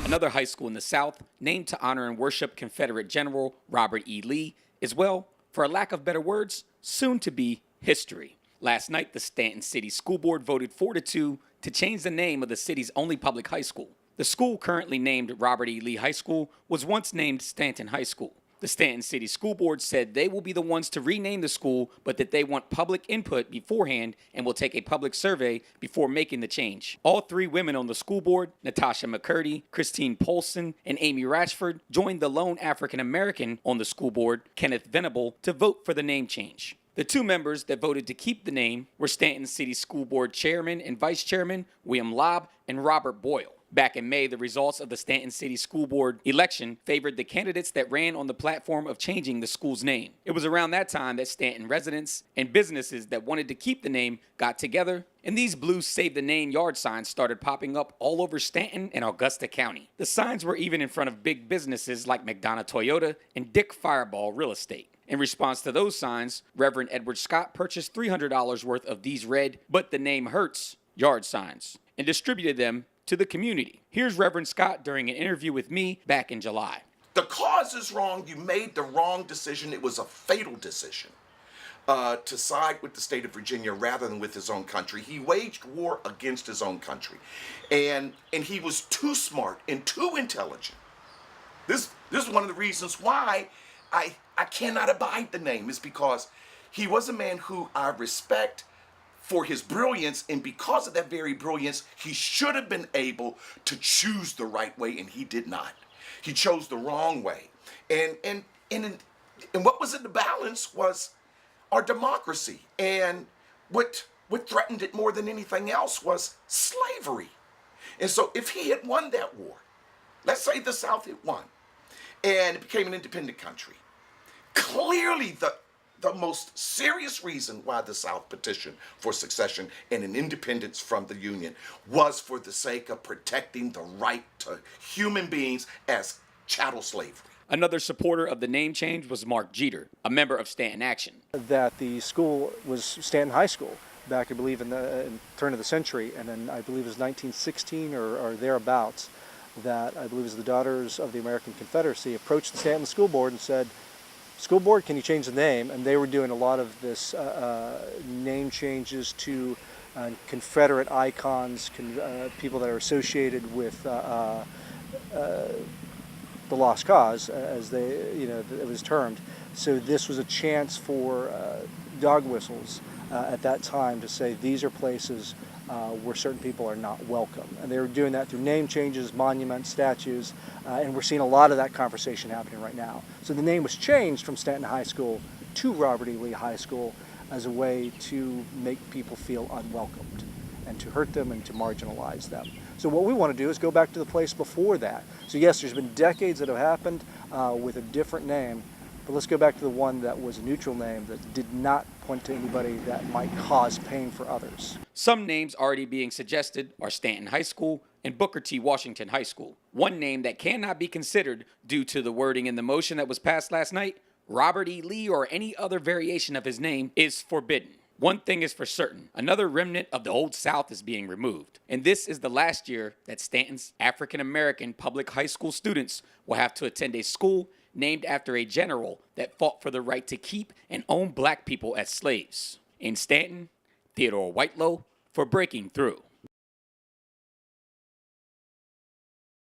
Another high school in the South, named to honor and worship Confederate General Robert E. Lee, is, well, for a lack of better words, soon to be history. Last night, the Staunton City School Board voted 4-2 to change the name of the city's only public high school. The school, currently named Robert E. Lee High School, was once named Staunton High School. The Staunton City School Board said they will be the ones to rename the school, but that they want public input beforehand and will take a public survey before making the change. All three women on the school board, Natasha McCurdy, Christine Polson, and Amy Ratchford, joined the lone African American on the school board, Kenneth Venable, to vote for the name change. The two members that voted to keep the name were Staunton City School Board Chairman and Vice Chairman William Lobb and Robert Boyle. Back in May, the results of the Staunton City School Board election favored the candidates that ran on the platform of changing the school's name. It was around that time that Staunton residents and businesses that wanted to keep the name got together, and these blue Save the Name yard signs started popping up all over Staunton and Augusta County. The signs were even in front of big businesses like McDonough Toyota and Dick Fireball Real Estate. In response to those signs, Reverend Edward Scott purchased $300 worth of these red, "But the Name Hurts" yard signs and distributed them to the community. Here's Reverend Scott during an interview with me back in July. The cause is wrong. You made the wrong decision. It was a fatal decision to side with the state of Virginia rather than with his own country. He waged war against his own country. And he was too smart and too intelligent. This is one of the reasons why I cannot abide the name, is because he was a man who I respect for his brilliance, and because of that very brilliance, he should have been able to choose the right way, and he did not. He chose the wrong way. And what was in the balance was our democracy. And what threatened it more than anything else was slavery. And so if he had won that war, let's say the South had won, and it became an independent country, clearly the most serious reason why the South petitioned for secession and an independence from the Union was for the sake of protecting the right to human beings as chattel slavery. Another supporter of the name change was Mark Jeter, a member of Staunton Action. That the school was Staunton High School back, I believe, in the turn of the century, and then I believe it was 1916 or thereabouts, that I believe it was the Daughters of the American Confederacy approached the Staunton School Board and said, "School Board, can you change the name?" And they were doing a lot of this name changes to Confederate icons, people that are associated with the Lost Cause, as it was termed. So this was a chance for dog whistles at that time to say these are places where certain people are not welcome. And they were doing that through name changes, monuments, statues, and we're seeing a lot of that conversation happening right now. So the name was changed from Staunton High School to Robert E. Lee High School as a way to make people feel unwelcomed and to hurt them and to marginalize them. So what we want to do is go back to the place before that. So yes, there's been decades that have happened with a different name, but let's go back to the one that was a neutral name that did not point to anybody that might cause pain for others. Some names already being suggested are Staunton High School and Booker T. Washington High School. One name that cannot be considered due to the wording in the motion that was passed last night, Robert E. Lee or any other variation of his name, is forbidden. One thing is for certain, another remnant of the Old South is being removed. And this is the last year that Staunton's African-American public high school students will have to attend a school named after a general that fought for the right to keep and own black people as slaves. In Staunton, Theodore Whitelow for Breaking Through.